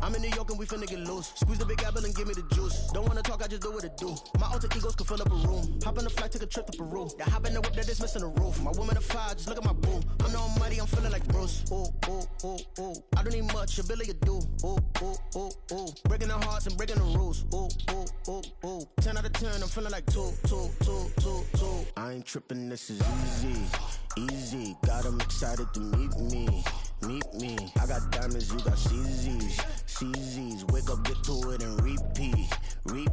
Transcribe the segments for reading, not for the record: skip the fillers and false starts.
I'm in New York and we finna get loose. Squeeze the big apple and give me the juice. Don't wanna talk, I just do what it do. My alter egos can fill up a room. Hop on the flight, take a trip to Peru. That hop in the whip that is missing the roof. My woman a fire, just look at my boo. I'm no money, I'm feeling like Bruce. Ooh, ooh, ooh, ooh. I don't need much, ability to do. Ooh, ooh, ooh, ooh. Breaking the hearts and breaking the rules. Ooh, ooh, ooh, ooh. 10 out of 10, I'm feeling like 2. I ain't tripping, this is easy. Easy, got 'em excited to meet me. Meet me. I got diamonds, you got CZs. Wake up, get to it, and repeat. Hey,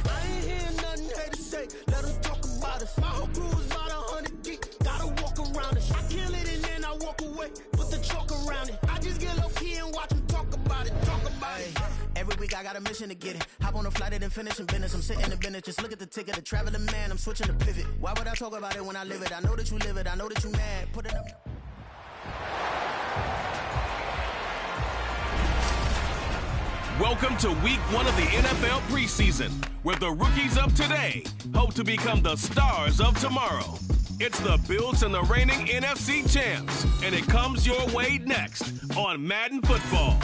I ain't hearing nothing hate to say. Let them talk about us. My whole crew is about 100 deep. Gotta walk around us. I kill it and then I walk away. Put the chalk around it. I just get low key and watch them talk about it. Every week I got a mission to get it. Hop on a flight and then finish in business. I'm sitting in business, just look at the ticket. The traveling man, I'm switching to pivot. Why would I talk about it when I live it? I know that you live it, I know that you mad. Put it up. Welcome to week 1 of the NFL preseason, where the rookies of today hope to become the stars of tomorrow. It's the Bills and the reigning NFC champs, and it comes your way next on Madden Football.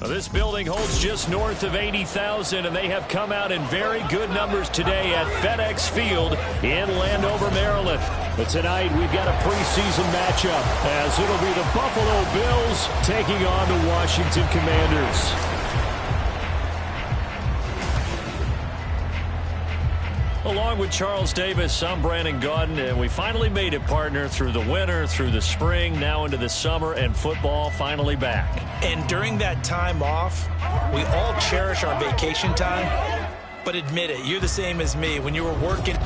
Well, this building holds just north of 80,000, and they have come out in very good numbers today at FedEx Field in Landover, Maryland. But tonight we've got a preseason matchup, as it'll be the Buffalo Bills taking on the Washington Commanders. Along with Charles Davis, I'm Brandon Gaudin, and we finally made it, partner, through the winter, through the spring, now into the summer, and football finally back. And during that time off, we all cherish our vacation time, but admit it, you're the same as me. When you were working...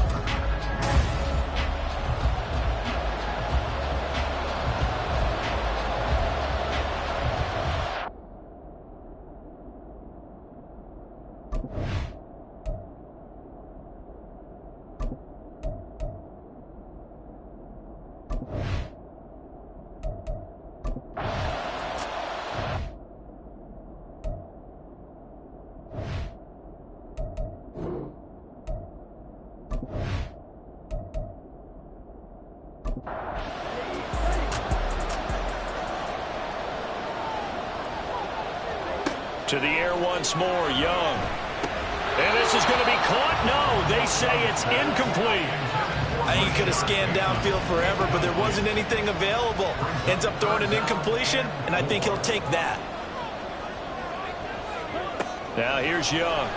To the air once more, Young. And this is going to be caught. No, they say it's incomplete. I think he could have scanned downfield forever, but there wasn't anything available. Ends up throwing an incompletion, and I think he'll take that. Now here's Young.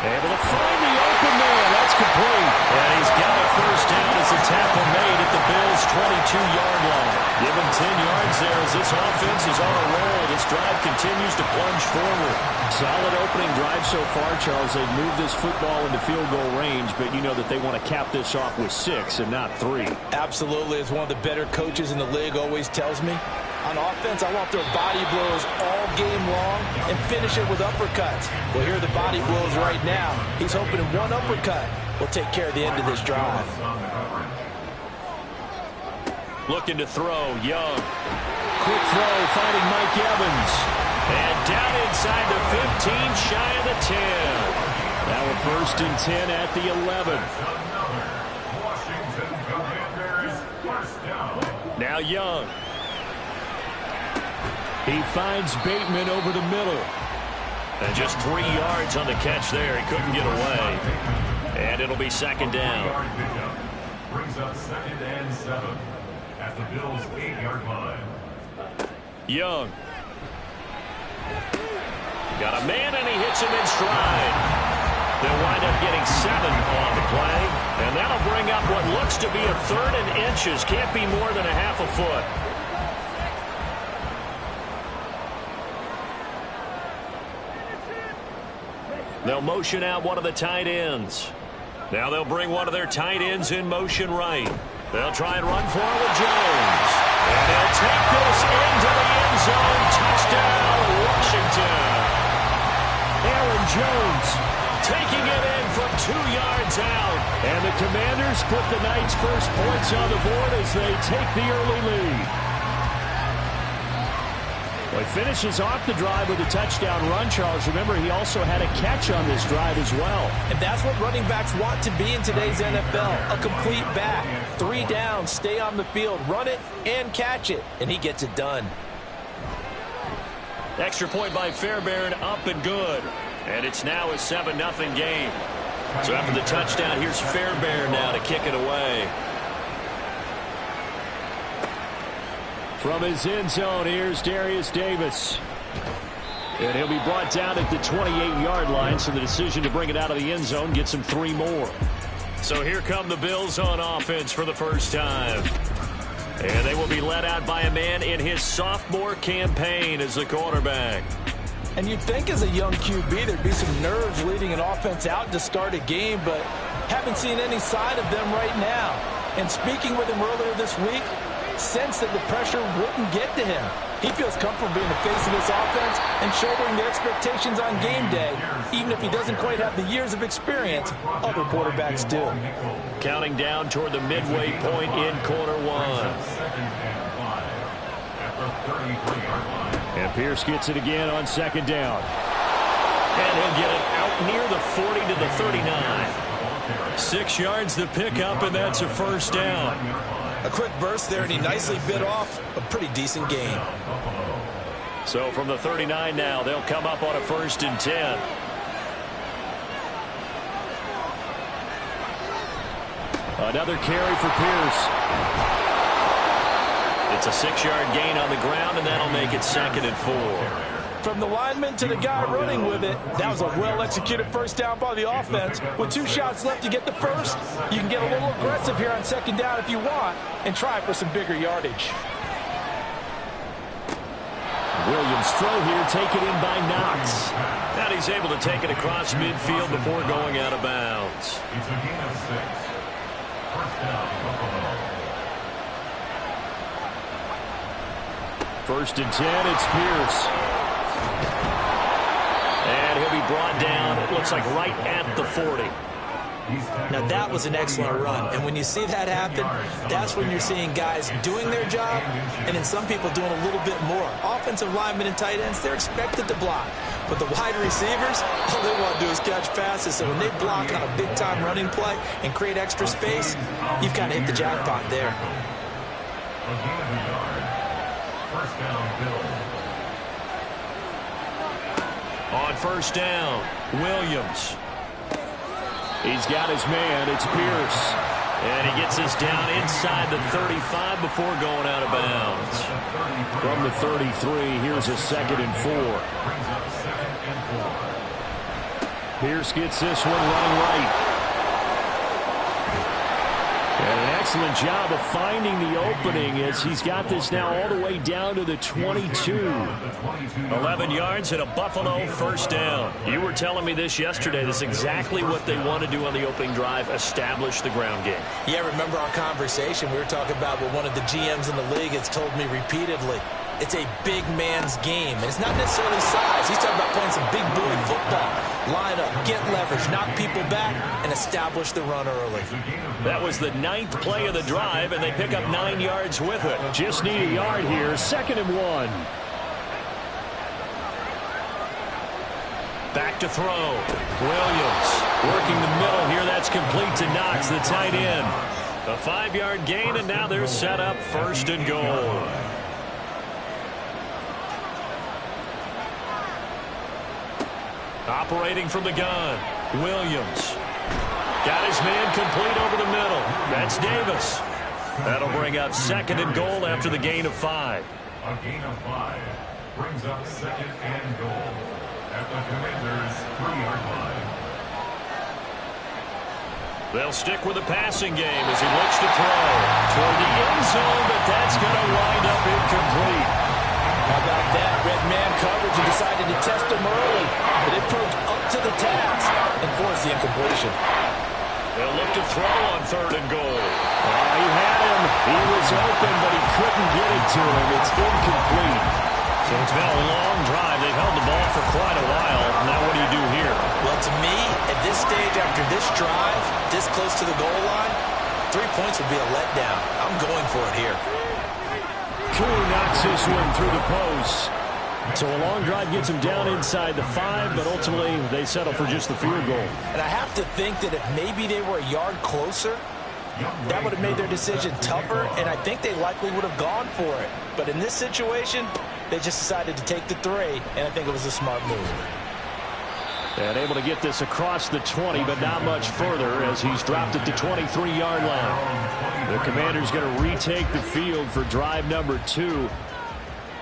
Able to find the open man. That's complete. And he's got a first down as the tackle made at the Bills' 22-yard line. Give him 10 yards there as this offense is on a roll. This drive continues to plunge forward. Solid opening drive so far, Charles. They've moved this football into field goal range, but you know that they want to cap this off with 6 and not 3. Absolutely. As one of the better coaches in the league always tells me, on offense, I want their body blows all game long and finish it with uppercuts. Well, here are the body blows right now. He's hoping one uppercut will take care of the end of this drive. Looking to throw, Young. Quick throw, finding Mike Evans. And down inside the 15, shy of the 10. Now a 1st and 10 at the 11. Now Young. He finds Bateman over the middle. And just 3 yards on the catch there. He couldn't get away. And it'll be 2nd down. Brings up 2nd and 7 at the Bills' 8-yard line. Young. Got a man, and he hits him in stride. They'll wind up getting 7 on the play. And that'll bring up what looks to be a 3rd and inches. Can't be more than a half a foot. They'll motion out one of the tight ends. Now they'll bring one of their tight ends in motion right. They'll try and run for it with Jones. And they'll take this into the end zone. Touchdown, Washington. Aaron Jones taking it in from 2 yards out. And the Commanders put the night's first points on the board as they take the early lead. Well, he finishes off the drive with a touchdown run, Charles. Remember, he also had a catch on this drive as well. And that's what running backs want to be in today's NFL, a complete back. 3 down, stay on the field, run it, and catch it. And he gets it done. Extra point by Fairbairn, up and good. And it's now a 7-0 game. So after the touchdown, here's Fairbairn now to kick it away. From his end zone, here's Darius Davis. And he'll be brought down at the 28-yard line, so the decision to bring it out of the end zone gets him 3 more. So here come the Bills on offense for the first time. And they will be led out by a man in his sophomore campaign as the quarterback. And you'd think as a young QB there'd be some nerves leading an offense out to start a game, but haven't seen any sign of them right now. And speaking with him earlier this week, sense that the pressure wouldn't get to him. He feels comfortable being the face of this offense and shouldering the expectations on game day, even if he doesn't quite have the years of experience other quarterbacks do. Counting down toward the midway point in quarter 1. And Pierce gets it again on 2nd down. And he'll get it out near the 40 to the 39. 6 yards to pick up, and that's a 1st down. A quick burst there, and he nicely bit off a pretty decent gain. So from the 39 now, they'll come up on a 1st and 10. Another carry for Pierce. It's a 6-yard gain on the ground, and that'll make it 2nd and 4. From the lineman to the guy running with it, that was a well-executed 1st down by the offense. With 2 shots left to get the 1st, you can get a little aggressive here on 2nd down if you want and try for some bigger yardage. Williams throw here, taken in by Knox. And he's able to take it across midfield before going out of bounds. It's a gain of 6. 1st down, Buffalo. 1st and 10, it's Pierce. And he'll be brought down, it looks like right at the 40. Now that was an excellent run, and when you see that happen, that's when you're seeing guys doing their job, and then some people doing a little bit more. Offensive linemen and tight ends, they're expected to block, but the wide receivers, all they want to do is catch passes, so when they block on a big-time running play and create extra space, you've kind of hit the jackpot there. First down, Bills. On 1st down, Williams. He's got his man, it's Pierce. And he gets us down inside the 35 before going out of bounds. From the 33, here's a 2nd and 4. Pierce gets this one running right. And an excellent job of finding the opening as he's got this now all the way down to the 22. 11 yards and a Buffalo 1st down. You were telling me this yesterday. This is exactly what they want to do on the opening drive, establish the ground game. Yeah, remember our conversation? We were talking about what one of the GMs in the league has told me repeatedly. It's a big man's game, and it's not necessarily size. He's talking about playing some big boy football. Line up, get leverage, knock people back, and establish the run early. That was the 9th play of the drive, and they pick up 9 yards with it. Just need a yard here, 2nd and 1. Back to throw. Williams working the middle here. That's complete to Knox, the tight end. A 5-yard gain, and now they're set up 1st and goal. Operating from the gun, Williams. Got his man complete over the middle. That's Davis. That'll bring up 2nd and goal after the gain of 5. A gain of 5 brings up 2nd and goal at the Commanders' 3-yard line. They'll stick with the passing game as he looks to throw toward the end zone, but that's going to wind up incomplete. How about that? Red man coverage and decided to test him early. But it proved up to the task and forced the incompletion. They'll look to throw on 3rd and goal. He had him. He was open, but he couldn't get it to him. It's incomplete. So it's been a long drive. They've held the ball for quite a while. Now what do you do here? Well, to me, at this stage after this drive, this close to the goal line, 3 points would be a letdown. I'm going for it here. Koo knocks this one through the post. So a long drive gets them down inside the 5, but ultimately they settle for just the field goal. And I have to think that if maybe they were a yard closer, that would have made their decision tougher, and I think they likely would have gone for it. But in this situation, they just decided to take the 3, and I think it was a smart move. And able to get this across the 20, but not much further as he's dropped at the 23-yard line. The Commanders going to retake the field for drive number 2.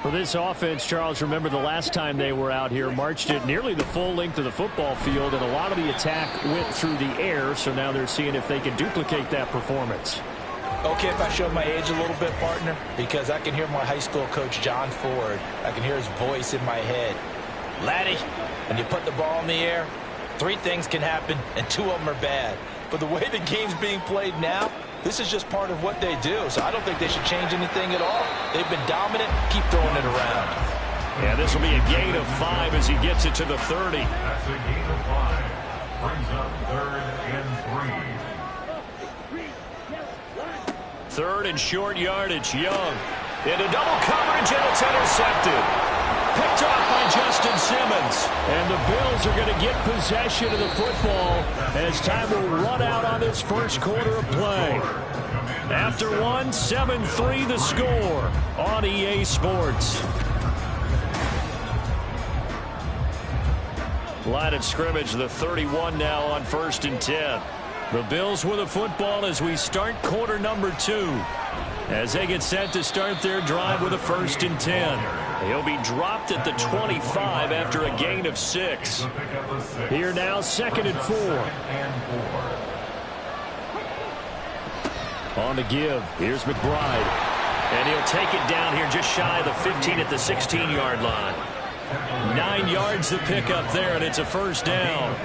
For this offense, Charles, remember the last time they were out here, marched it nearly the full length of the football field, and a lot of the attack went through the air, so now they're seeing if they can duplicate that performance. Okay, if I show my age a little bit, partner, because I can hear my high school coach, John Ford. I can hear his voice in my head. Laddie, when you put the ball in the air, 3 things can happen, and 2 of them are bad. But the way the game's being played now, this is just part of what they do, so I don't think they should change anything at all. They've been dominant. Keep throwing it around. Yeah, this will be a gain of 5 as he gets it to the 30. That's a gain of 5. Brings up 3rd and 3. 3rd and short yardage. Young into double coverage, and it's intercepted. Picked off by Justin Simmons. And the Bills are going to get possession of the football as time will run out on this first quarter of play. After 1, 7-3 the score on EA Sports. Line of scrimmage, the 31 now on 1st and 10. The Bills with the football as we start quarter number 2. As they get set to start their drive with a 1st and 10. He'll be dropped at the 25 after a gain of 6. Here now, 2nd and 4. On the give, here's McBride. And he'll take it down here just shy of the 15 at the 16-yard line. 9 yards the pickup there, and it's a 1st down.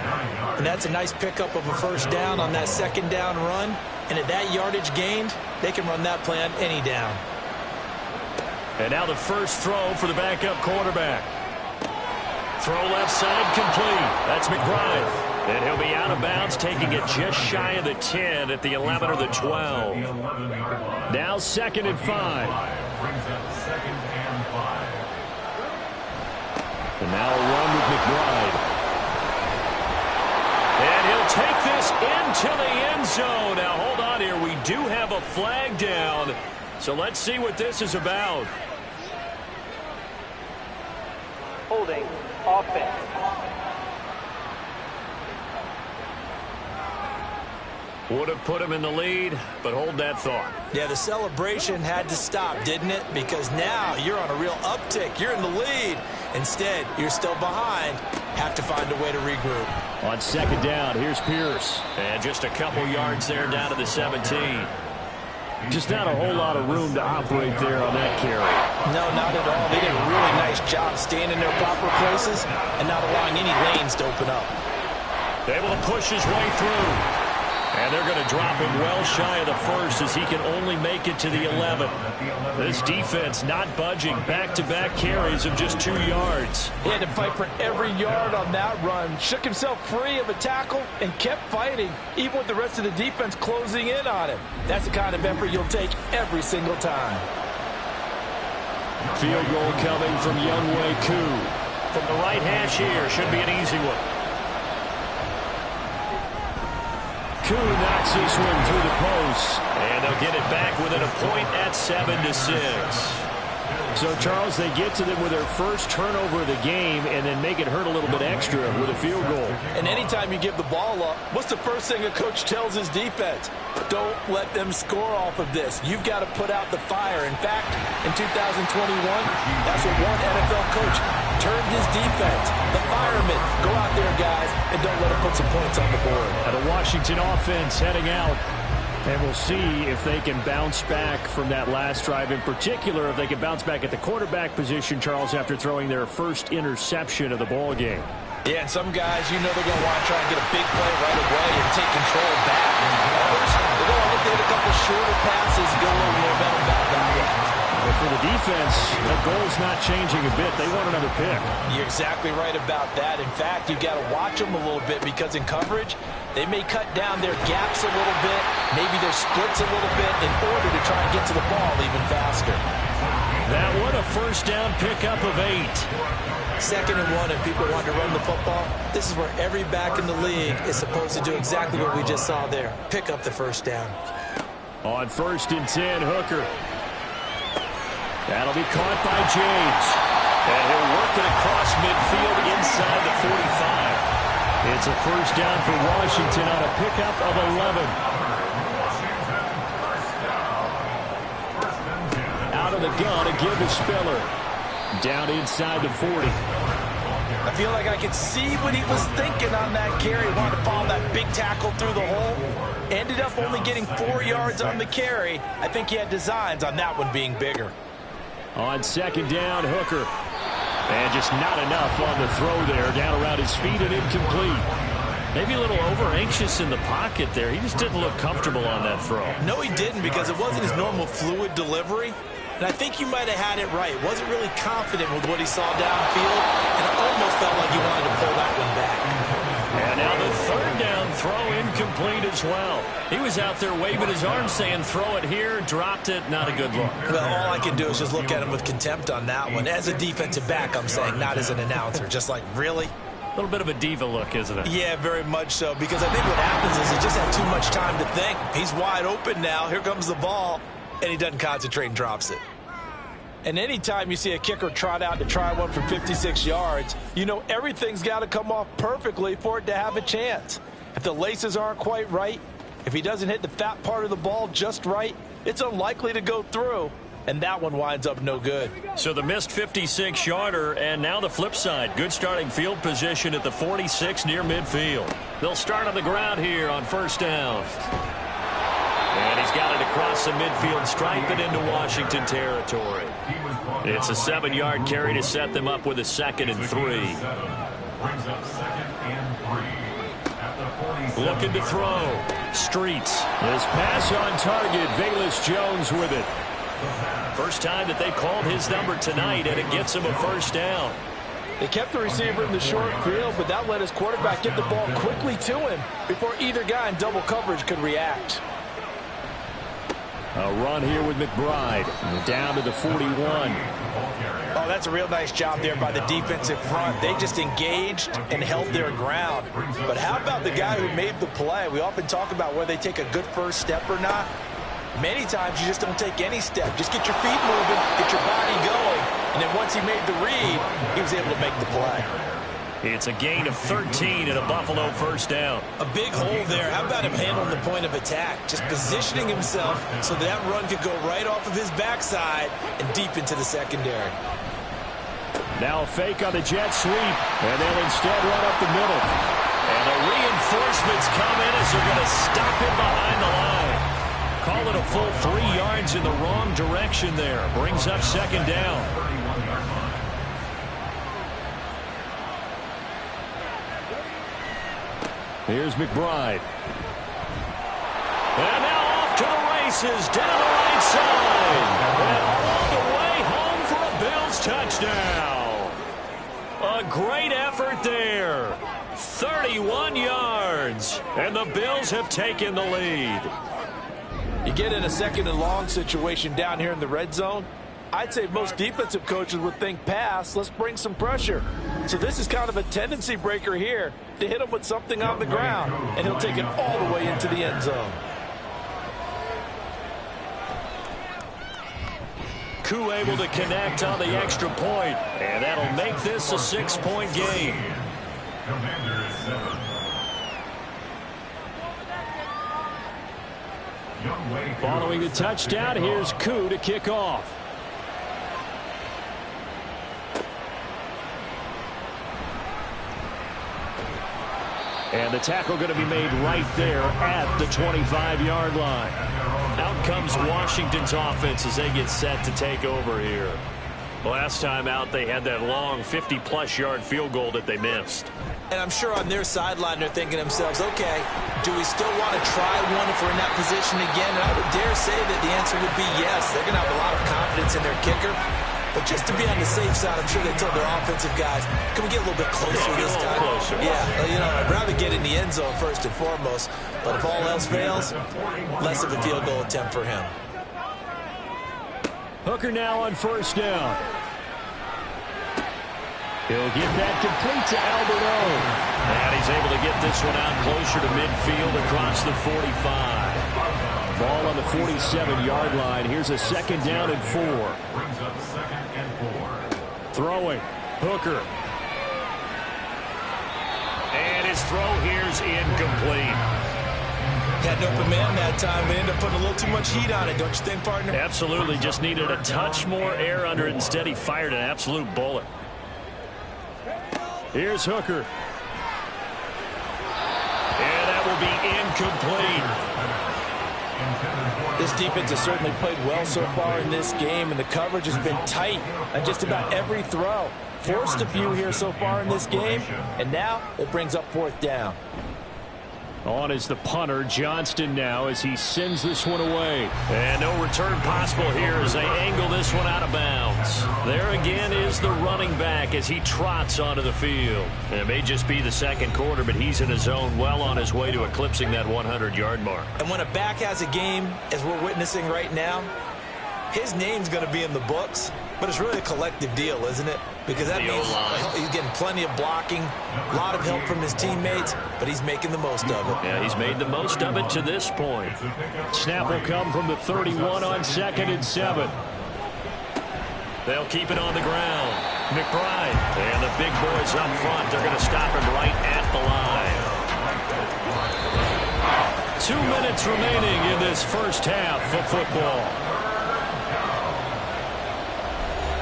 And that's a nice pickup of a 1st down on that 2nd down run. And at that yardage gained, they can run that play on any down. And now the first throw for the backup quarterback. Throw left side complete. That's McBride. And he'll be out of bounds, taking it just shy of the 10 at the 11 or the 12. Now 2nd and 5. Brings up 2nd and 5. And now a run with McBride. And he'll take this into the end zone. Now hold on here. We do have a flag down. So let's see what this is about. Holding offense. Would have put him in the lead, but hold that thought. Yeah, the celebration had to stop, didn't it? Because now you're on a real uptick. You're in the lead. Instead, you're still behind. Have to find a way to regroup. On 2nd down, here's Pierce. And just a couple yards there down to the 17. Just not a whole lot of room to operate there on that carry. No, not at all. They did a really nice job staying in their proper places and not allowing any lanes to open up. Able to push his way through. And they're going to drop him well shy of the 1st as he can only make it to the 11. This defense not budging. Back-to-back carries of just 2 yards. He had to fight for every yard on that run. Shook himself free of a tackle and kept fighting, even with the rest of the defense closing in on him. That's the kind of effort you'll take every single time. Field goal coming from Younghoe Koo. From the right hash here. Should be an easy one. Koo knocks this one through the post. And they'll get it back within a point at 7-6. So, Charles, they get to them with their first turnover of the game and then make it hurt a little bit extra with a field goal. And anytime you give the ball up, what's the first thing a coach tells his defense? Don't let them score off of this. You've got to put out the fire. In fact, in 2021, that's what one NFL coach turned his defense. The firemen. Go out there, guys, and don't let them put some points on the board. And a Washington offense heading out. And we'll see if they can bounce back from that last drive. In particular, if they can bounce back at the quarterback position, Charles, after throwing their first interception of the ball game. Yeah, and some guys, you know they're going to want to try and get a big play right away and take control back. Others, they're going to look to hit a couple shorter passes, get a little momentum back that way. But for the defense, that goal's not changing a bit. They want another pick. You're exactly right about that. In fact, you've got to watch them a little bit because in coverage, they may cut down their gaps a little bit, maybe their splits a little bit in order to try and get to the ball even faster. That one a 1st first down pickup of 8. 2nd and 1, and people want to run the football. This is where every back in the league is supposed to do exactly what we just saw there. Pick up the first down. On 1st and 10, Hooker. That'll be caught by James. And he'll work it across midfield inside the 45. It's a first down for Washington on a pickup of 11. Out of the gun, a give to Spiller. Down inside the 40. I feel like I could see what he was thinking on that carry. Wanted to follow that big tackle through the hole. Ended up only getting 4 yards on the carry. I think he had designs on that one being bigger. On 2nd down, Hooker. And just not enough on the throw there. Down around his feet and incomplete. Maybe a little over-anxious in the pocket there. He just didn't look comfortable on that throw. No, he didn't, because it wasn't his normal fluid delivery. And I think you might have had it right. Wasn't really confident with what he saw downfield, and it almost felt like he wanted to pull that one back. And now the 3rd down throw incomplete as well. He was out there waving his arm saying, throw it here, dropped it, not a good look. Well, all I can do is just look at him with contempt on that one. As a defensive back, I'm saying, not as an announcer. Just like, really? A little bit of a diva look, isn't it? Yeah, very much so, because I think what happens is he just had too much time to think. He's wide open now. Here comes the ball, and he doesn't concentrate and drops it. And anytime you see a kicker trot out to try one from 56 yards, you know everything's got to come off perfectly for it to have a chance. If the laces aren't quite right, if he doesn't hit the fat part of the ball just right, it's unlikely to go through. And that one winds up no good. So the missed 56-yarder, and now the flip side. Good starting field position at the 46 near midfield. They'll start on the ground here on 1st down. And he's got it across the midfield stripe and into Washington territory. It's a 7-yard carry to set them up with a 2nd and 3. Looking to throw. Streets. His pass on target. Velus Jones with it. First time that they called his number tonight, and it gets him a first down. They kept the receiver in the short field, but that let his quarterback get the ball quickly to him before either guy in double coverage could react. A run here with McBride. Down to the 41. Oh, that's a real nice job there by the defensive front. They just engaged and held their ground. But how about the guy who made the play? We often talk about whether they take a good first step or not. Many times you just don't take any step. Just get your feet moving, get your body going. And then once he made the read, he was able to make the play. It's a gain of 13 and a Buffalo first down. A big hole there. How about him handling the point of attack? Just positioning himself so that run could go right off of his backside and deep into the secondary. Now a fake on the jet sweep, and they'll instead run up the middle. And the reinforcements come in as they're going to stop him behind the line. Call it a full 3 yards in the wrong direction there. Brings up 2nd down. Here's McBride. And now off to the races down the right side. And all the way home for a Bills touchdown. A great effort there. 31 yards. And the Bills have taken the lead. You get in a 2nd and long situation down here in the red zone. I'd say most defensive coaches would think pass, let's bring some pressure. So this is kind of a tendency breaker here to hit him with something on the ground, and he'll take it all the way into the end zone. Koo able to connect on the extra point, and that'll make this a 6-point game. Following the touchdown, here's Koo to kick off. And the tackle going to be made right there at the 25-yard line. Out comes Washington's offense as they get set to take over here. Last time out, they had that long 50-plus yard field goal that they missed. And I'm sure on their sideline they're thinking to themselves, okay, do we still want to try one if we're in that position again? And I would dare say that the answer would be yes. They're going to have a lot of confidence in their kicker. But just to be on the safe side, I'm sure they told their offensive guys, can we get a little bit closer this time? Closer. Yeah, you know, I'd rather get in the end zone first and foremost. But if all else fails, less of a field goal attempt for him. Hooker now on first down. He'll get that complete to Alberto. And he's able to get this one out closer to midfield across the 45. Ball on the 47-yard line. Here's a second down and 4. Brings up second and 4. Throwing. Hooker. And his throw here's incomplete. Had an open man that time, but ended up putting a little too much heat on it, don't you think, partner? Absolutely. Just needed a touch more air under it. Instead, he fired an absolute bullet. Here's Hooker. And that will be incomplete. This defense has certainly played well so far in this game, and the coverage has been tight on just about every throw. Forced a few here so far in this game, and now it brings up 4th down. On is the punter, Johnston, now as he sends this one away. And no return possible here as they angle this one out of bounds. There again is the running back as he trots onto the field. It may just be the second quarter, but he's in his zone, well on his way to eclipsing that 100-yard mark. And when a back has a game, as we're witnessing right now, his name's going to be in the books, but it's really a collective deal, isn't it? Because that means he's getting plenty of blocking, a lot of help from his teammates, but he's making the most of it. Yeah, he's made the most of it to this point. Snap will come from the 31 on 2nd and 7. They'll keep it on the ground. McBride. And the big boys up front, they're going to stop him right at the line. 2 minutes remaining in this first half of football.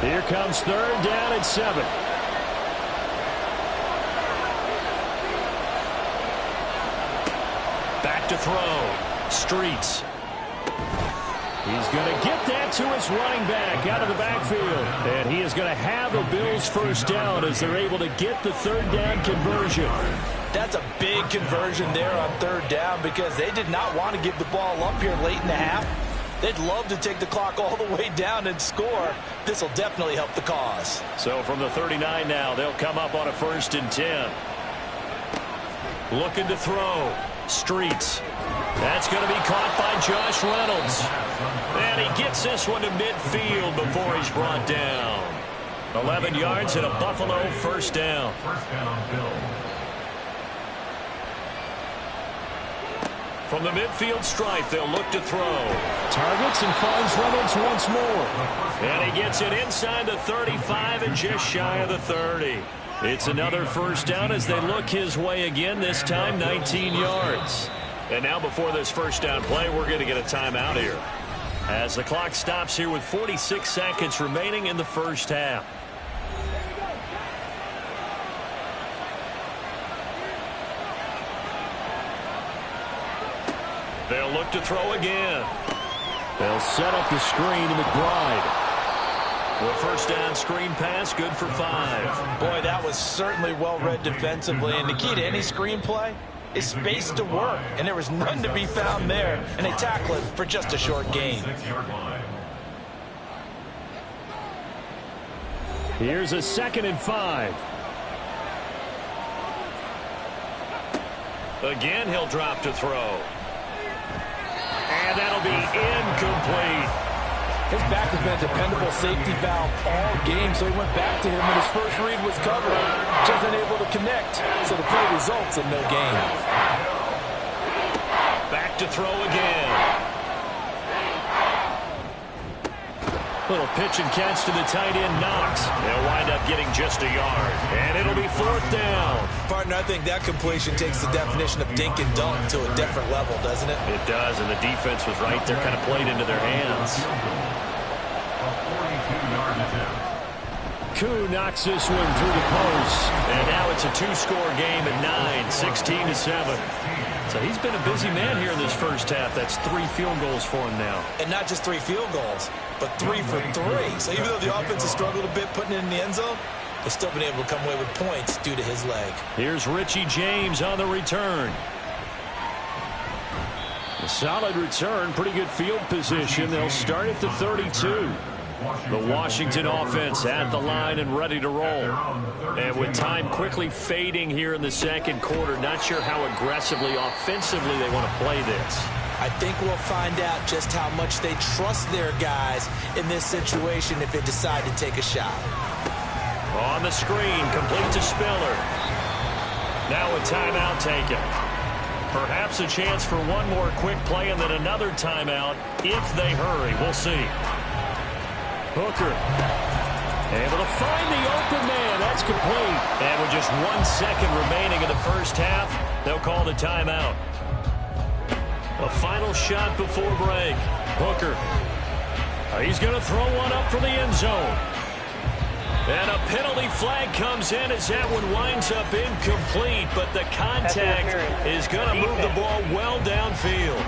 Here comes 3rd down and 7. Back to throw. Streets. He's going to get that to his running back out of the backfield. And he is going to have the Bills' first down as they're able to get the 3rd down conversion. That's a big conversion there on 3rd down because they did not want to give the ball up here late in the half. They'd love to take the clock all the way down and score. This will definitely help the cause. So from the 39 now, they'll come up on a 1st and 10. Looking to throw. Streets. That's going to be caught by Josh Reynolds. And he gets this one to midfield before he's brought down. 11 yards and a Buffalo 1st down. First down, Bill. From the midfield stripe, they'll look to throw. Targets and finds Reynolds once more. And he gets it inside the 35 and just shy of the 30. It's another 1st down as they look his way again, this time 19 yards. And now before this 1st down play, we're going to get a timeout here. As the clock stops here with 46 seconds remaining in the first half. They'll look to throw again. They'll set up the screen to McBride. The 1st down screen pass, good for 5. Boy, that was certainly well read defensively. And the key to any screen play is space to work. And there was none to be found there. And they tackle it for just a short gain. Here's a 2nd and 5. Again, he'll drop to throw. And that'll be incomplete. His back has been a dependable safety valve all game, so he went back to him when his first read was covered. Just unable to connect, so the play results in no gain. Back to throw again. Little pitch and catch to the tight end, Knox. They'll wind up getting just a yard. And it'll be 4th down. Partner, I think that completion takes the definition of dink and dunk to a different level, doesn't it? It does, and the defense was right there, kind of played into their hands. Koo knocks this one through the post. And now it's a 2-score game at 9, 16-7. So he's been a busy man here in this first half. That's 3 field goals for him now. And not just 3 field goals, but 3 for 3. So even though the offense has struggled a bit putting it in the end zone, they've still been able to come away with points due to his leg. Here's Richie James on the return. A solid return, pretty good field position. They'll start at the 32. The Washington offense at the line and ready to roll. And with time quickly fading here in the second quarter, not sure how aggressively, offensively they want to play this. I think we'll find out just how much they trust their guys in this situation if they decide to take a shot. On the screen, complete to Spiller. Now a timeout taken. Perhaps a chance for one more quick play and then another timeout if they hurry. We'll see. Hooker able to find the open man. That's complete. And with just 1 second remaining in the first half, they'll call the timeout. A final shot before break. Hooker. He's going to throw one up from the end zone. And a penalty flag comes in as that one winds up incomplete, but the contact is going to move the ball well downfield.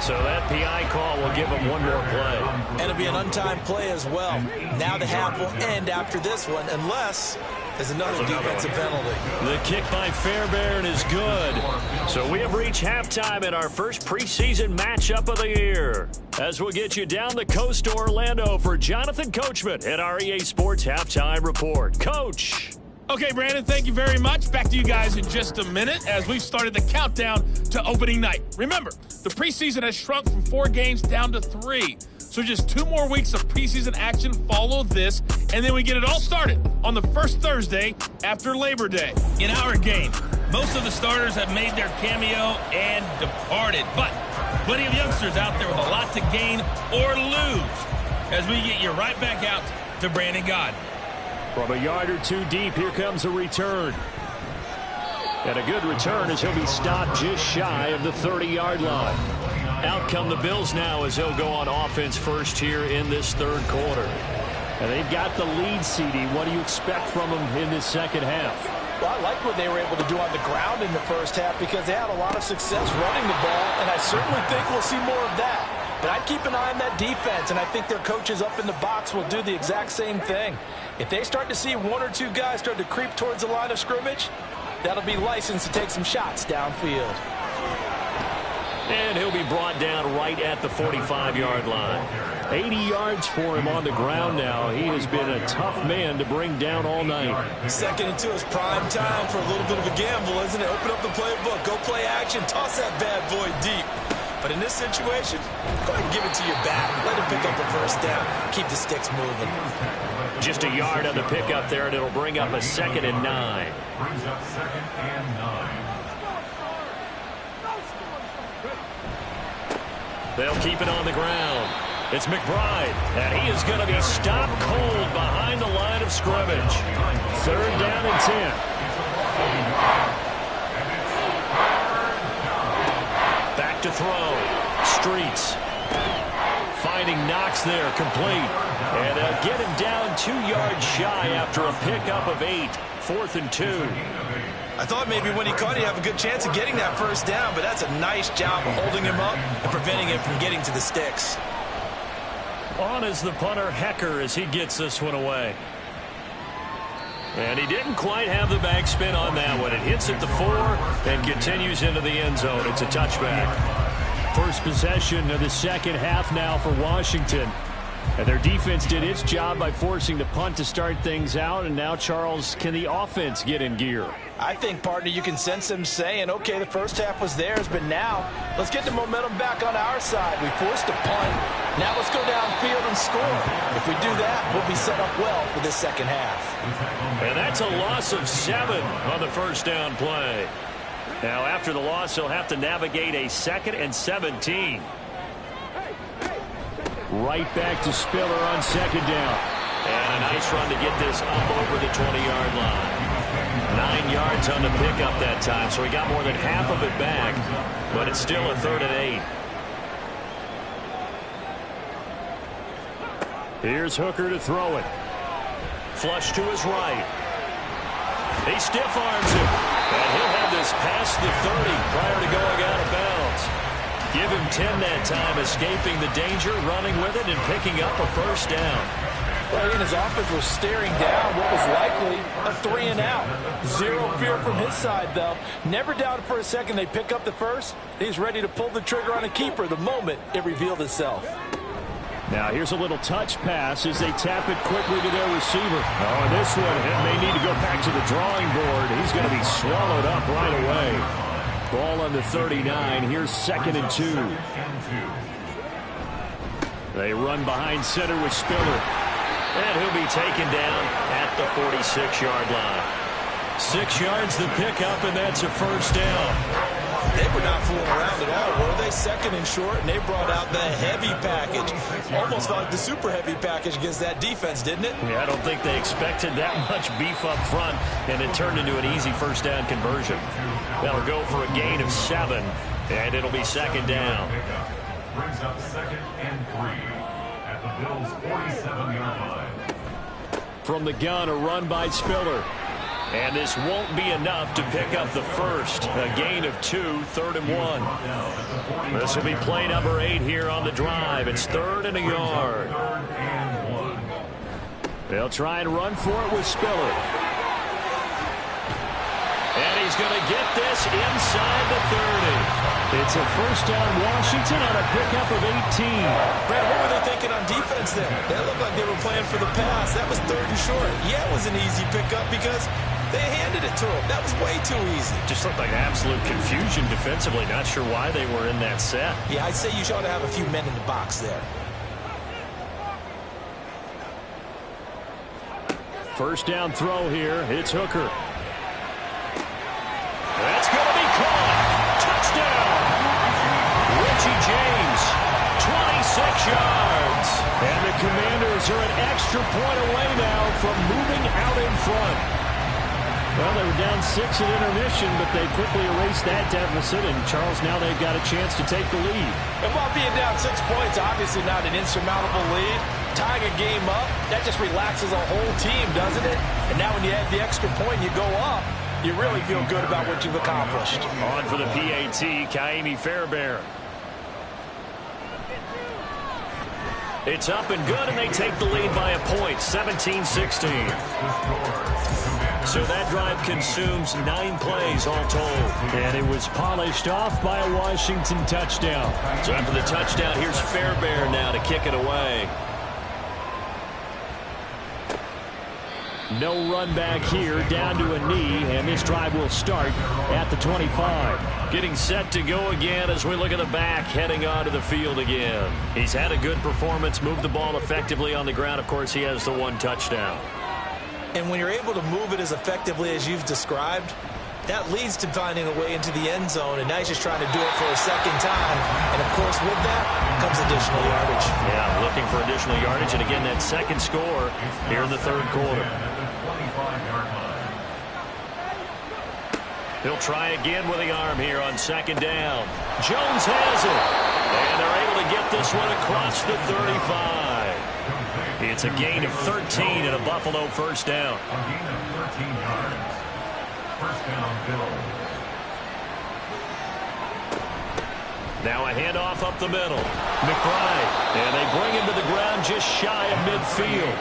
So that PI call will give him one more play. And it'll be an untimed play as well. Now the half will end after this one, unless there's another defensive penalty. The kick by Fairbairn is good. So we have reached halftime in our first preseason matchup of the year. As we'll get you down the coast to Orlando for Jonathan Coachman at our EA Sports Halftime Report. Coach. Okay, Brandon, thank you very much. Back to you guys in just a minute as we've started the countdown to opening night. Remember, the preseason has shrunk from 4 games down to 3. So just 2 more weeks of preseason action follow this, and then we get it all started on the first Thursday after Labor Day. In our game, most of the starters have made their cameo and departed, but plenty of youngsters out there with a lot to gain or lose as we get you right back out to Brandon Gaudin. From a yard or 2 deep, here comes a return. And a good return as he'll be stopped just shy of the 30-yard line. Out come the Bills now as they'll go on offense first here in this third quarter. And they've got the lead, CD. What do you expect from them in this second half? Well, I like what they were able to do on the ground in the first half because they had a lot of success running the ball, and I certainly think we'll see more of that. But I'd keep an eye on that defense, and I think their coaches up in the box will do the exact same thing. If they start to see 1 or 2 guys start to creep towards the line of scrimmage, that'll be licensed to take some shots downfield. And he'll be brought down right at the 45-yard line. 80 yards for him on the ground now. He has been a tough man to bring down all night. Second and 2 is prime time for a little bit of a gamble, isn't it? Open up the playbook, go play action, toss that bad boy deep. But in this situation, go ahead and give it to your back. Let him pick up a first down. Keep the sticks moving. Just a yard on the pickup there, and it'll bring up a 2nd and 9. Brings up 2nd and 9. They'll keep it on the ground. It's McBride, and he is going to be stopped cold behind the line of scrimmage. 3rd down and 10. Back to throw. Streets. Finding Knox there, complete. And they'll get him down 2 yards shy after a pickup of 8. 4th and 2. I thought maybe when he caught it, he'd have a good chance of getting that first down, but that's a nice job of holding him up and preventing him from getting to the sticks. On is the punter, Hecker, as he gets this one away. And he didn't quite have the backspin on that one. It hits at the 4 and continues into the end zone. It's a touchback. First possession of the second half now for Washington. And their defense did its job by forcing the punt to start things out. And now, Charles, can the offense get in gear? I think, partner, you can sense them saying, okay, the first half was theirs, but now let's get the momentum back on our side. We forced a punt. Now let's go downfield and score. If we do that, we'll be set up well for this second half. And that's a loss of 7 on the first down play. Now, after the loss, he'll have to navigate a 2nd and 17. Right back to Spiller on 2nd down. And a nice run to get this up over the 20-yard line. 9 yards on the pickup that time, so he got more than half of it back, but it's still a 3rd and 8. Here's Hooker to throw it. Flush to his right. He stiff arms it, and he'll have this past the 30 prior to going out of bounds. Give him 10 that time, escaping the danger, running with it, and picking up a first down. Well, he and his offense was staring down what was likely a 3 and out. Zero fear from his side, though. Never doubted for a second they pick up the first. He's ready to pull the trigger on a keeper the moment it revealed itself. Now here's a little touch pass as they tap it quickly to their receiver. Oh, and this one, it may need to go back to the drawing board. He's going to be swallowed up right away. Ball on the 39. Here's 2nd and 2. They run behind center with Spiller. And he'll be taken down at the 46-yard line. 6 yards the pickup, and that's a first down. They were not fooling around at all, were they? Second and short, and they brought out the heavy package. Almost like the super heavy package against that defense, didn't it? Yeah, I don't think they expected that much beef up front, and it turned into an easy first down conversion. That'll go for a gain of 7, and it'll be second down. Brings up 2nd and 3 at the Bills' 47-yard line. From the gun, a run by Spiller. And this won't be enough to pick up the first. A gain of 2, 3rd and 1. This will be play number 8 here on the drive. It's 3rd and a yard. They'll try and run for it with Spiller. And he's going to get this inside the 30. It's a first down Washington on a pickup of 18. Brad, what were they thinking on defense there? That looked like they were playing for the pass. That was 3rd and short. Yeah, it was an easy pickup because they handed it to him. That was way too easy. Just looked like absolute confusion defensively. Not sure why they were in that set. Yeah, I'd say you ought to have a few men in the box there. First down throw here. It's Hooker. That's going to be caught. Touchdown. Richie James, 26 yards. And the Commanders are an extra point away now from moving out in front. Well, they were down 6 at intermission, but they quickly erased that deficit. And, Charles, now they've got a chance to take the lead. And while being down 6 points, obviously not an insurmountable lead, tying a game up, that just relaxes a whole team, doesn't it? And now when you add the extra point, you go up, you really feel good about what you've accomplished. On for the PAT, Kaimi Fairbairn. It's up and good, and they take the lead by a point, 17-16. So that drive consumes 9 plays all told. And it was polished off by a Washington touchdown. So after the touchdown, here's Fairbairn now to kick it away. No run back here, down to a knee, and this drive will start at the 25. Getting set to go again as we look at the back, heading onto the field again. He's had a good performance, moved the ball effectively on the ground. Of course, he has the 1 touchdown. And when you're able to move it as effectively as you've described, that leads to finding a way into the end zone, and now he's just trying to do it for a second time. And, of course, with that comes additional yardage. Yeah, looking for additional yardage, and again, that second score here in the 3rd quarter. He'll try again with the arm here on 2nd down. Jones has it, and they're able to get this one across the 35. It's a gain of 13 and a Buffalo first down. A gain of 13 yards. First down, Bills. Now a handoff up the middle. McBride, and they bring him to the ground just shy of midfield.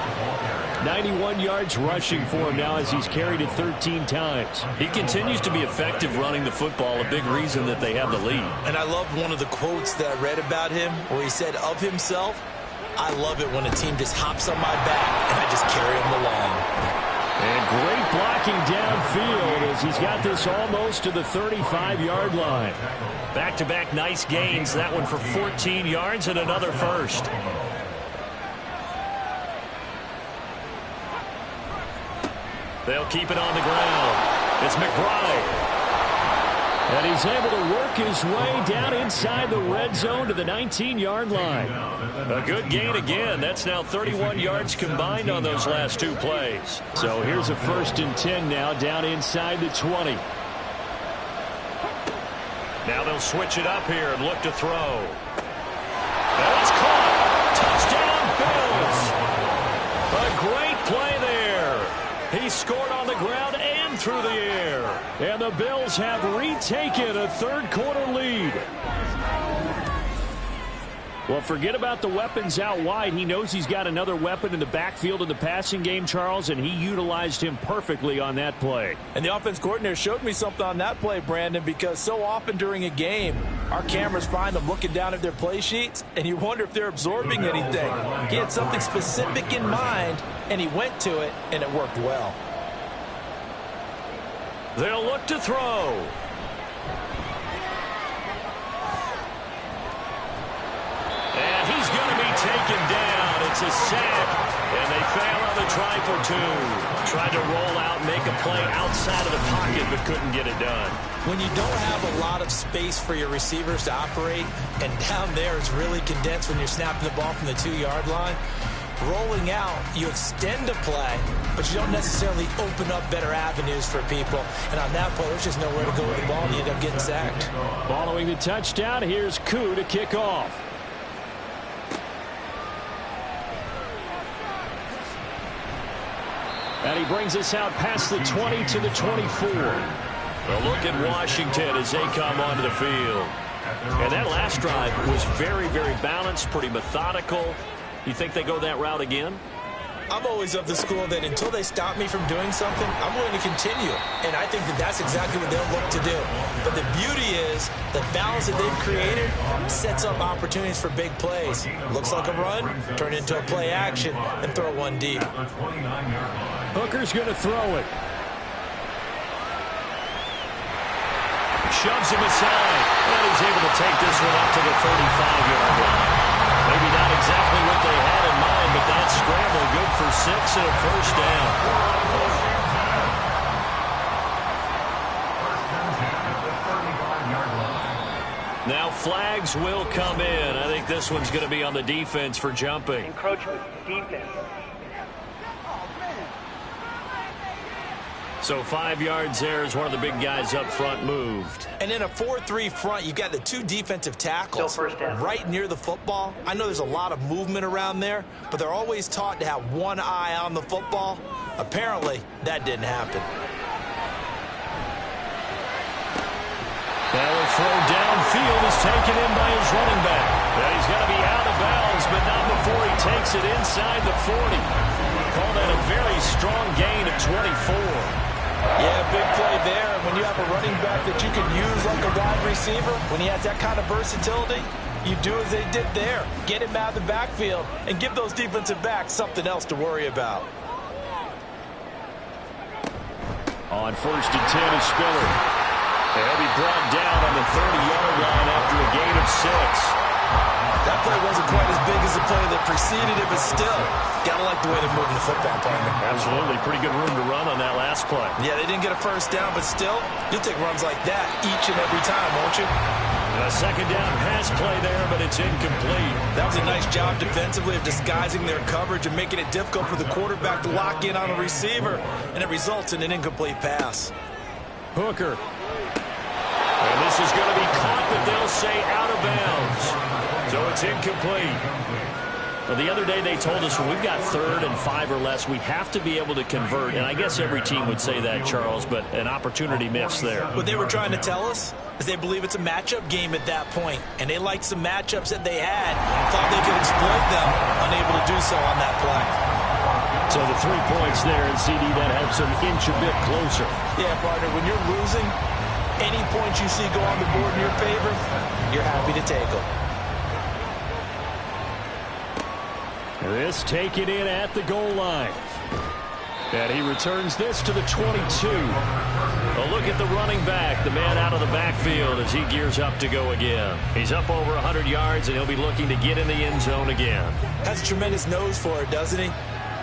91 yards rushing for him now as he's carried it 13 times. He continues to be effective running the football, a big reason that they have the lead. And I loved one of the quotes that I read about him where he said of himself, "I love it when a team just hops on my back and I just carry them along." And great blocking downfield as he's got this almost to the 35-yard line. Back-to-back nice gains, that one for 14 yards and another first. They'll keep it on the ground. It's McBride. And he's able to work his way down inside the red zone to the 19-yard line. A good gain again. That's now 31 yards combined on those last 2 plays. So here's a 1st and 10 now down inside the 20. Now they'll switch it up here and look to throw. That's caught. Touchdown, Bills. A great play there. He scored on the ground and through the air. And the Bills have retaken a 3rd quarter lead. Well, forget about the weapons out wide. He knows he's got another weapon in the backfield in the passing game, Charles, and he utilized him perfectly on that play. And the offense coordinator showed me something on that play, Brandon, because so often during a game, our cameras find them looking down at their play sheets, and you wonder if they're absorbing anything. He had something specific in mind, and he went to it, and it worked well. They'll look to throw. And he's going to be taken down. It's a sack, and they try for two. Tried to roll out, make a play outside of the pocket, but couldn't get it done. When you don't have a lot of space for your receivers to operate, and down there it's really condensed when you're snapping the ball from the 2-yard line, rolling out, you extend a play, but you don't necessarily open up better avenues for people. And on that play, there's just nowhere to go with the ball, and you end up getting sacked. Following the touchdown, here's Koo to kick off. And he brings us out past the 20 to the 24. A look at Washington as they come onto the field. And that last drive was very, very balanced, pretty methodical. You think they go that route again? I'm always of the school that until they stop me from doing something, I'm going to continue. And I think that that's exactly what they'll look to do. But the beauty is the balance that they've created sets up opportunities for big plays. Looks like a run, turn into a play action, and throw one deep. Hooker's going to throw it. Shoves him aside. And he's able to take this one up to the 35-yard line. Maybe not exactly what they had in mind, but that scramble good for 6 and a first down. Now flags will come in. I think this one's going to be on the defense for jumping. Encroachment, defense. So 5 yards there as one of the big guys up front moved. And in a 4-3 front, you've got the 2 defensive tackles right near the football. I know there's a lot of movement around there, but they're always taught to have one eye on the football. Apparently, that didn't happen. That will throw downfield is taken in by his running back. Now he's going to be out of bounds, but not before he takes it inside the 40. Call that a very strong gain of 24. Yeah, big play there. And when you have a running back that you can use like a wide receiver, when he has that kind of versatility, you do as they did there. Get him out of the backfield and give those defensive backs something else to worry about. On 1st and 10 is Spiller. He'll be brought down on the 30-yard line after a gain of 6. That play wasn't quite as big as the play that preceded it, but still, gotta like the way they're moving the football, partner. Absolutely. Pretty good room to run on that last play. Yeah, they didn't get a first down, but still, you'll take runs like that each and every time, won't you? A second down pass play there, but it's incomplete. That was a nice job defensively of disguising their coverage and making it difficult for the quarterback to lock in on a receiver, and it results in an incomplete pass. Hooker. And this is going to be caught, but they'll say out of bounds. So it's incomplete. Well, the other day they told us when we've got 3rd and 5 or less, we have to be able to convert. And I guess every team would say that, Charles, but an opportunity missed there. What they were trying to tell us is they believe it's a matchup game at that point. And they liked some matchups that they had, thought they could exploit them, unable to do so on that play. So the 3 points there, and CD, that helps them inch a bit closer. Yeah, partner, when you're losing, any points you see go on the board in your favor, you're happy to take them. This taken in at the goal line. And he returns this to the 22. A look at the running back, the man out of the backfield as he gears up to go again. He's up over 100 yards, and he'll be looking to get in the end zone again. Has a tremendous nose for it, doesn't he?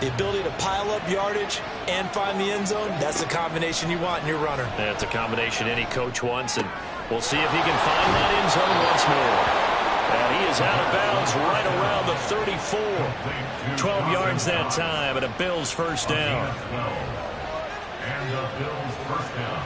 The ability to pile up yardage and find the end zone, that's the combination you want in your runner. That's a combination any coach wants, and we'll see if he can find that end zone once more. And he is out of bounds right around the 34. 12 yards that time, and a Bills first down. And the Bills first down.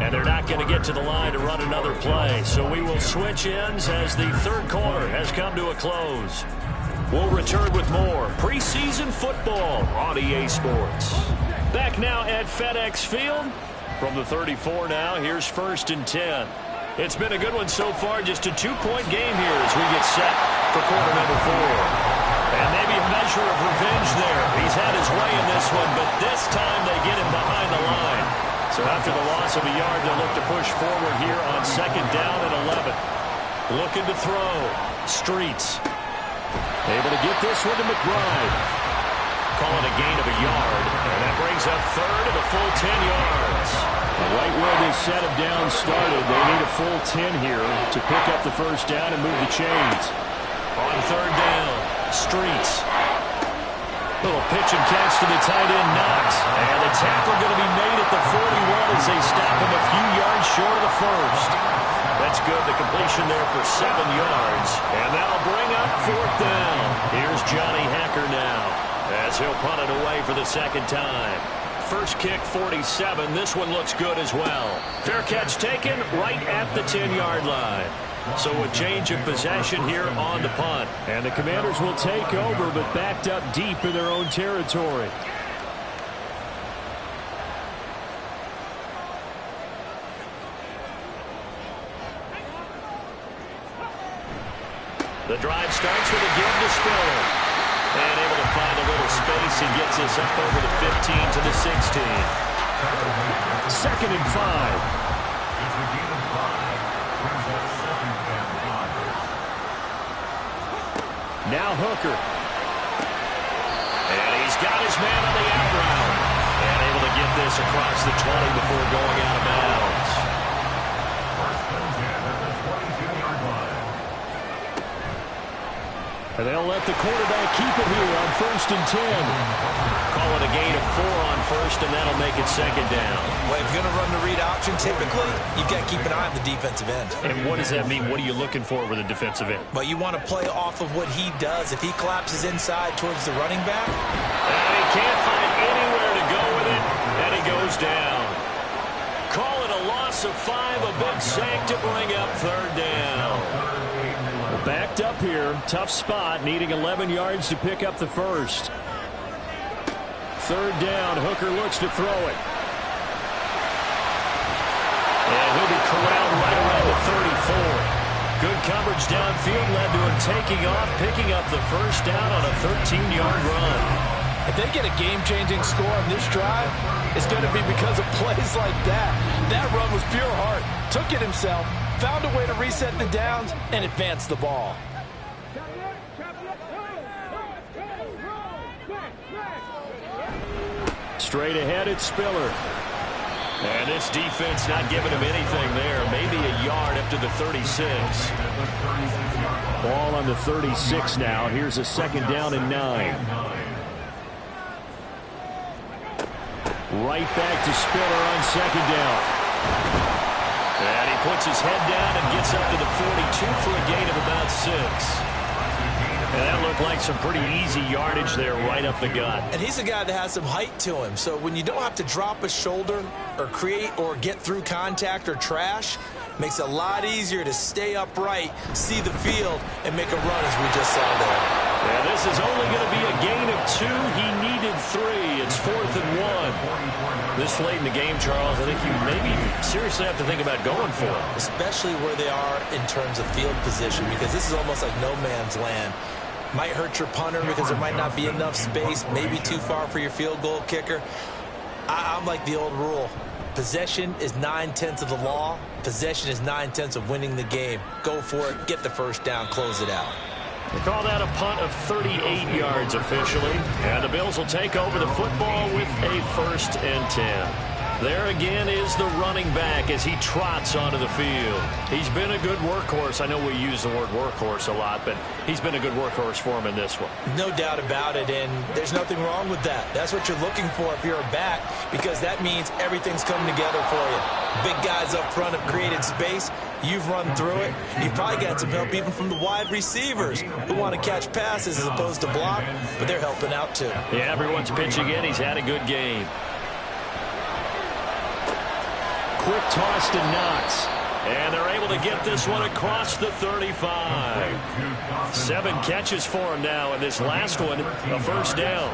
And they're not going to get to the line to run another play. So we will switch ends as the 3rd quarter has come to a close. We'll return with more preseason football on EA Sports. Back now at FedEx Field. From the 34 now, here's 1st and 10. It's been a good one so far, just a 2-point game here as we get set for quarter number 4. And maybe a measure of revenge there. He's had his way in this one, but this time they get him behind the line. So after the loss of a yard, they'll look to push forward here on 2nd down and 11. Looking to throw. Streets. Able to get this one to McBride. Call it a gain of a yard, and that brings up 3rd and a full 10 yards. Right where this set of downs started, they need a full 10 here to pick up the first down and move the chains. On third down, Streets. Little pitch and catch to the tight end, Knox. And the tackle going to be made at the 41 as they stop him a few yards short of the first. That's good. The completion there for 7 yards. And that'll bring up fourth down. Here's Johnny Hacker now as he'll punt it away for the second time. First kick, 47. This one looks good as well. Fair catch taken right at the 10-yard line. So a change of possession here on the punt. And the Commanders will take over, but backed up deep in their own territory. The drive starts with a give to Spiller. And able to find a little space. He gets us up over the 15 to the 16. Second and 5. Now Hooker. And he's got his man on the out route. And able to get this across the 20 before going out of bounds. And they'll let the quarterback keep it here on first and 10. Call it a gain of 4 on first, and that'll make it second down. Well, if you're going to run the read option, typically, you've got to keep an eye on the defensive end. And what does that mean? What are you looking for with a defensive end? Well, you want to play off of what he does. If he collapses inside towards the running back. And he can't find anywhere to go with it, and he goes down. Call it a loss of 5, a big sack to bring up third down. Backed up here, tough spot, needing 11 yards to pick up the first. Third down, Hooker looks to throw it. And he'll be corralled right around the 34. Good coverage downfield led to him taking off, picking up the first down on a 13-yard run. If they get a game-changing score on this drive, it's going to be because of plays like that. That run was pure heart. Took it himself, found a way to reset the downs, and advance the ball. Straight ahead, it's Spiller. And this defense not giving him anything there. Maybe a yard up to the 36. Ball on the 36 now. Here's a second down and 9. Right back to Spiller on second down. And he puts his head down and gets up to the 42 for a gain of about 6. And that looked like some pretty easy yardage there right up the gut. And he's a guy that has some height to him. So when you don't have to drop a shoulder or create or get through contact or trash, makes it a lot easier to stay upright, see the field, and make a run as we just saw there. Yeah, this is only going to be a gain of 2. He needed 3. It's 4th and 1. This late in the game, Charles, I think you maybe seriously have to think about going for it. Especially where they are in terms of field position, because this is almost like no man's land. Might hurt your punter because there might not be enough space, maybe too far for your field goal kicker. I'm like the old rule. Possession is 9/10 of the law. Possession is 9/10 of winning the game. Go for it, get the first down, close it out. They call that a punt of 38 yards officially. And the Bills will take over the football with a 1st and 10. There again is the running back as he trots onto the field. He's been a good workhorse. I know we use the word workhorse a lot, but he's been a good workhorse for him in this one. No doubt about it, and there's nothing wrong with that. That's what you're looking for if you're a back, because that means everything's coming together for you. Big guys up front have created space. You've run through it. You've probably got some help even from the wide receivers who want to catch passes as opposed to block, but they're helping out too. Yeah, everyone's pitching in. He's had a good game. Quick toss to Knox. And they're able to get this one across the 35. 7 catches for him now, and this last one, a first down.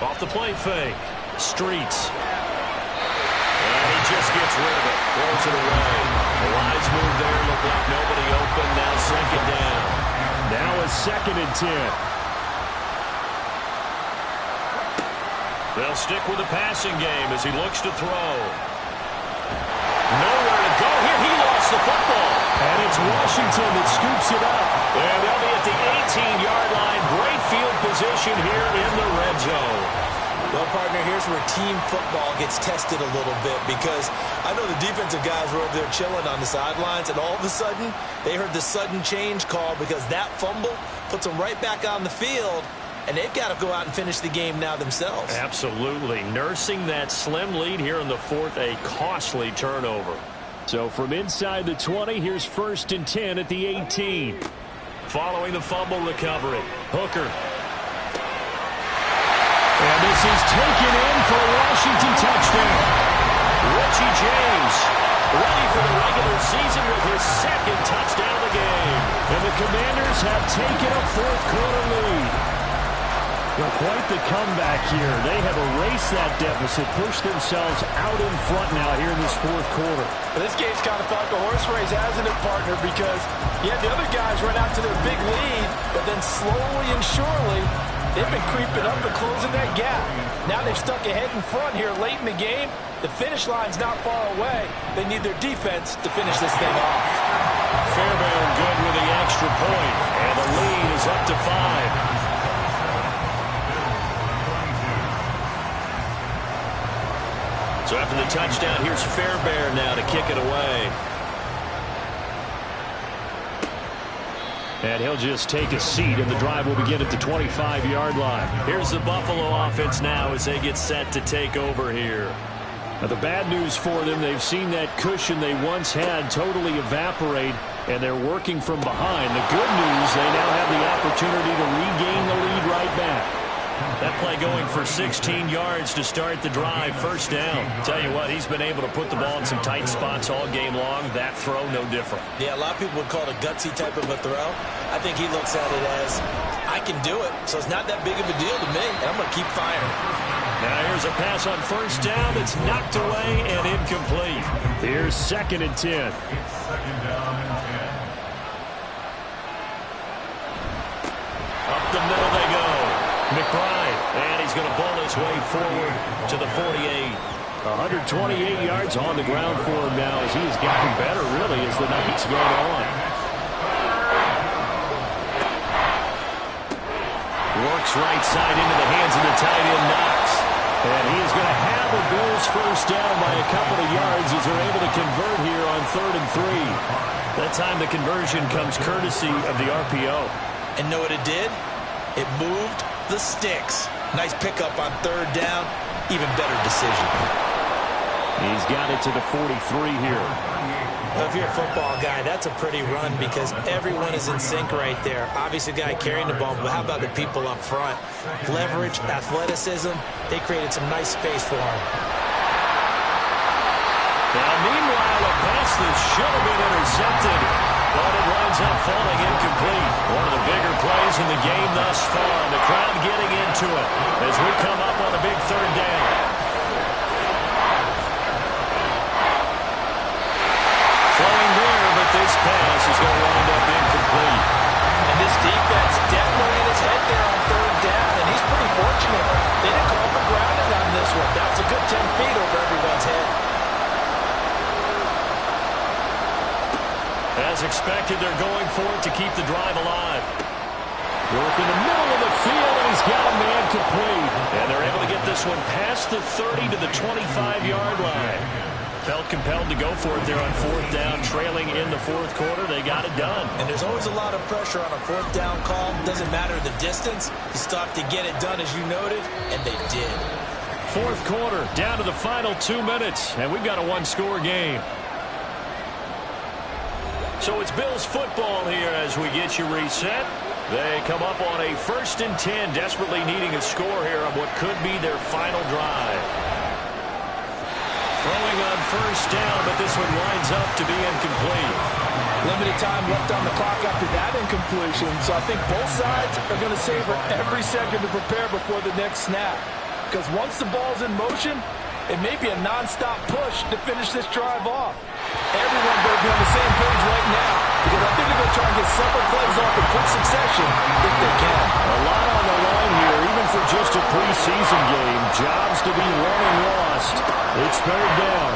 Off the play fake. Streets. And he just gets rid of it. Throws it away. A wise move there. Looked like nobody open. Now second down. Now a 2nd and 10. They'll stick with the passing game as he looks to throw. Nowhere to go here. He lost the football. And it's Washington that scoops it up. And they'll be at the 18-yard line. Great field position here in the red zone. Well, partner, here's where team football gets tested a little bit, because I know the defensive guys were over there chilling on the sidelines, and all of a sudden, they heard the sudden change call because that fumble puts them right back on the field, and they've got to go out and finish the game now themselves. Absolutely. Nursing that slim lead here in the fourth, a costly turnover. So from inside the 20, here's 1st and 10 at the 18. Following the fumble recovery, Hooker. And this is taken in for a Washington touchdown. Richie James ready for the regular season with his 2nd touchdown of the game. And the Commanders have taken a 4th-quarter lead. Well, quite the comeback here. They have erased that deficit, pushed themselves out in front now here in this 4th quarter. But this game's kind of felt like a horse race, hasn't it, partner? Because you had the other guys run out to their big lead, but then slowly and surely, they've been creeping up and closing that gap. Now they've stuck ahead in front here late in the game. The finish line's not far away. They need their defense to finish this thing off. Fairbairn good with the extra point, and the lead is up to 5. So after the touchdown, here's Fairbairn now to kick it away. And he'll just take a seat, and the drive will begin at the 25-yard line. Here's the Buffalo offense now as they get set to take over here. Now, the bad news for them, they've seen that cushion they once had totally evaporate, and they're working from behind. The good news, they now have the opportunity to regain the lead right back. That play going for 16 yards to start the drive. 1st down. Tell you what, he's been able to put the ball in some tight spots all game long. That throw, no different. Yeah, a lot of people would call it a gutsy type of a throw. I think he looks at it as, I can do it, so it's not that big of a deal to me, and I'm going to keep firing. Now here's a pass on 1st down that's knocked away and incomplete. Here's 2nd and 10. It's 2nd down and 10. Up the middle they go. McBride, and he's going to ball his way forward to the 48. 128 yards on the ground for him now as he's gotten better, really, as the night's gone on. Works right side into the hands of the tight end, Knox. And he is going to have the Bills 1st down by a couple of yards as they're able to convert here on 3rd and 3. That time the conversion comes courtesy of the RPO. And know what it did? It moved the sticks. Nice pickup on 3rd down. Even better decision. He's got it to the 43 here. Well, if you're a football guy, that's a pretty run because everyone is in sync right there. Obviously, the guy carrying the ball, but how about the people up front? Leverage, athleticism, they created some nice space for him. Now, meanwhile, a pass that should have been intercepted, but it winds up falling incomplete. One of the bigger plays in the game thus far. The crowd getting into it as we come up on a big 3rd down. Throwing there, but this pass is going to wind up incomplete. And this defense definitely in his head there on 3rd down, and he's pretty fortunate. They didn't call for grounding on this one. That was a good 10 feet over everyone's head. As expected, they're going for it to keep the drive alive. Work in the middle of the field, and he's got a man complete. And they're able to get this one past the 30 to the 25-yard line. Felt compelled to go for it there on 4th down, trailing in the 4th quarter. They got it done. And there's always a lot of pressure on a 4th down call. Doesn't matter the distance. You still have to get it done, as you noted, and they did. 4th quarter, down to the final 2 minutes, and we've got a one-score game. So it's Bills football here as we get you reset. They come up on a 1st and 10, desperately needing a score here on what could be their final drive. Throwing on 1st down, but this one winds up to be incomplete. Limited time left on the clock after that incompletion, so I think both sides are going to savor every second to prepare before the next snap. Because once the ball's in motion, it may be a non-stop push to finish this drive off. Everyone better be on the same page right now, because I think they're going to try and get several plays off in quick succession if they can. A lot on the line here, even for just a preseason game. Jobs to be won and lost. It's 3rd down.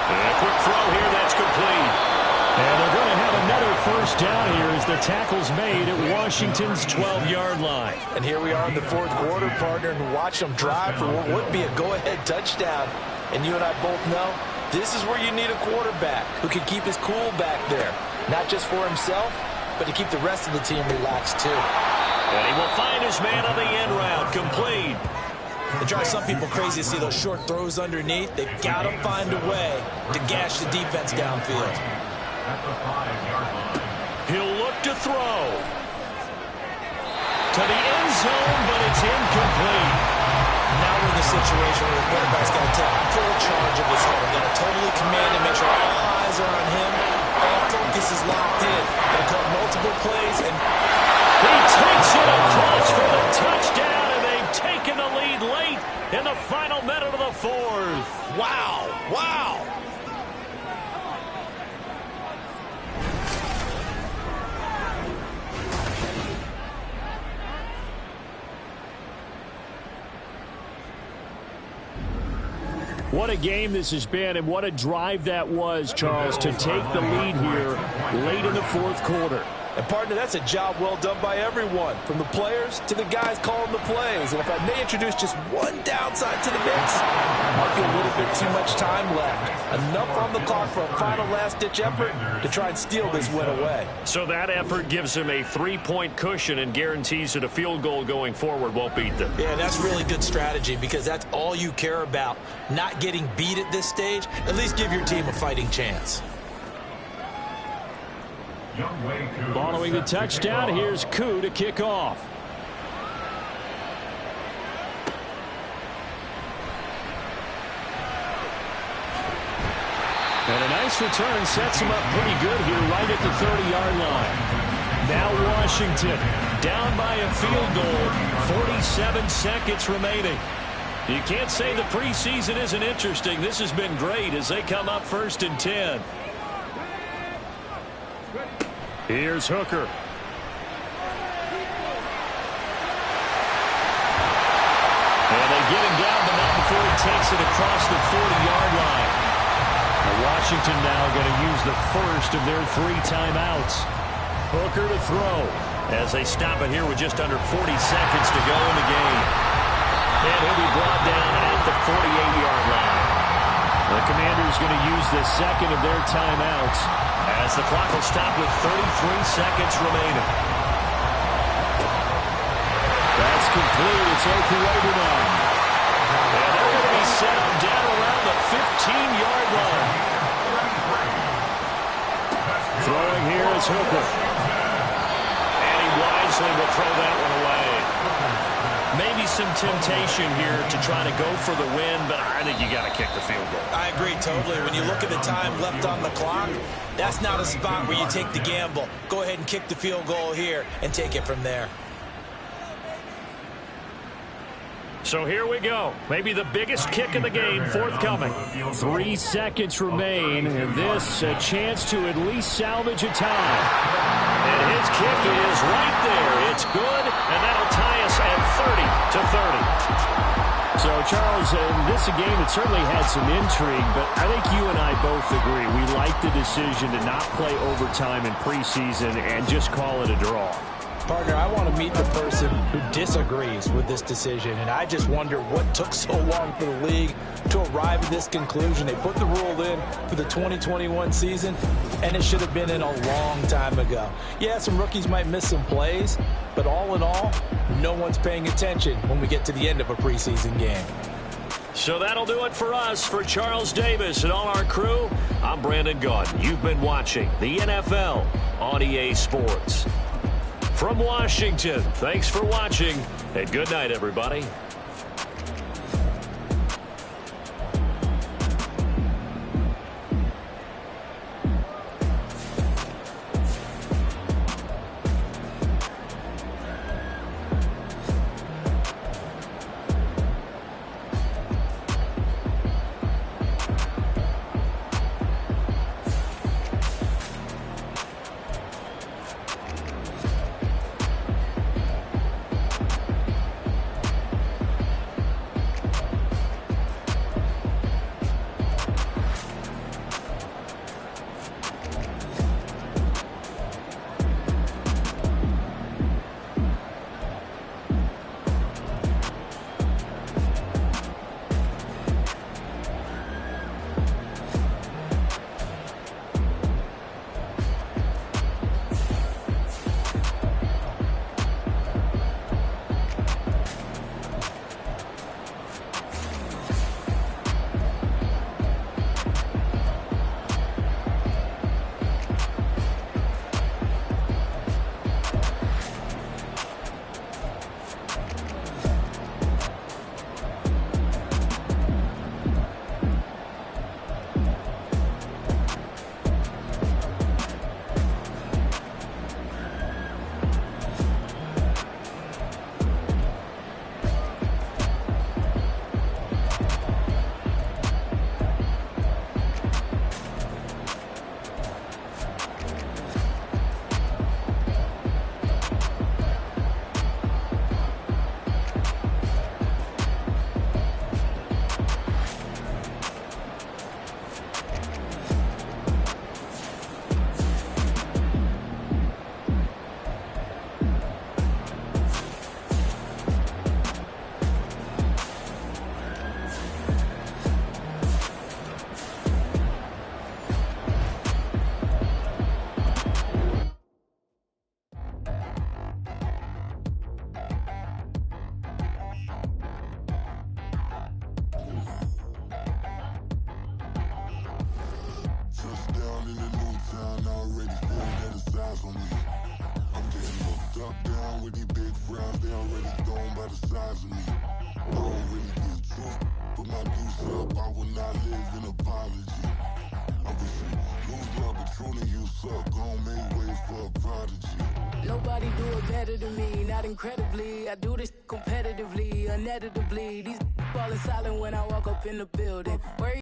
And a quick throw here that's complete. And they're going to have another first down here as the tackle's made at Washington's 12-yard line. And here we are in the fourth quarter, partner, and watch them drive for what would be a go-ahead touchdown. And you and I both know this is where you need a quarterback who can keep his cool back there, not just for himself, but to keep the rest of the team relaxed too. And he will find his man on the end route, complete. It drives some people crazy to see those short throws underneath. They've got to find a way to gash the defense downfield. He'll look to throw. To the end zone, but it's incomplete. Now we're in the situation where the quarterback's got to take full charge of his head. Got to totally command and make sure all eyes are on him. All focus is locked in. Got to call multiple plays, and he takes it across for the touchdown, and they've taken the lead late in the final minute of the fourth. Wow, wow. What a game this has been, and what a drive that was, Charles, to take the lead here late in the fourth quarter. And, partner, that's a job well done by everyone, from the players to the guys calling the plays. And if I may introduce just one downside to the mix, might be a little bit too much time left. Enough on the clock for a final last-ditch effort to try and steal this win away. So that effort gives him a 3-point cushion and guarantees that a field goal going forward won't beat them. Yeah, that's really good strategy because that's all you care about. Not getting beat at this stage, at least give your team a fighting chance. Following the touchdown, here's Koo to kick off. And a nice return sets him up pretty good here right at the 30-yard line. Now Washington down by a field goal, 47 seconds remaining. You can't say the preseason isn't interesting. This has been great as they come up 1st and 10. Here's Hooker. And they get him down, but not before he takes it across the 40-yard line. Now Washington now going to use the first of their 3 timeouts. Hooker to throw as they stop it here with just under 40 seconds to go in the game. And he'll be brought down at the 48-yard line. The Commanders going to use the second of their timeouts as the clock will stop with 33 seconds remaining. That's complete. It's Okuwebuna. And they're going to be set up down around the 15-yard line. Throwing here is Hooker. And he wisely will throw that one away. Maybe some temptation here to try to go for the win, but I think you got to kick the field goal. I agree totally. When you look at the time left on the clock, that's not a spot where you take the gamble. Go ahead and kick the field goal here and take it from there. So here we go. Maybe the biggest kick of the game forthcoming. 3 seconds remain, and this a chance to at least salvage a tie. And his kick is right there. It's good, and that'll tie us at 30-30. So, Charles, in this game, it certainly had some intrigue, but I think you and I both agree. We like the decision to not play overtime in preseason and just call it a draw. Partner, I want to meet the person who disagrees with this decision, and I just wonder what took so long for the league to arrive at this conclusion. They put the rule in for the 2021 season, and it should have been in a long time ago. Yeah, some rookies might miss some plays, but all in all, no one's paying attention when we get to the end of a preseason game. So that'll do it for us. For Charles Davis and all our crew, I'm Brandon Gaudin. You've been watching the NFL on EA Sports. From Washington, thanks for watching, and good night, everybody. down, I already feel that the size on me. I'm getting looked up, down with these big frowns. They already thrown by the size of me. I don't really get truth, but my deuce up. I will not live in apology. I wish you lose love, but truly you suck. Gon' make way for a prodigy. Nobody do it better than me, not incredibly. I do this competitively, uneditably. These falling silent when I walk up in the building.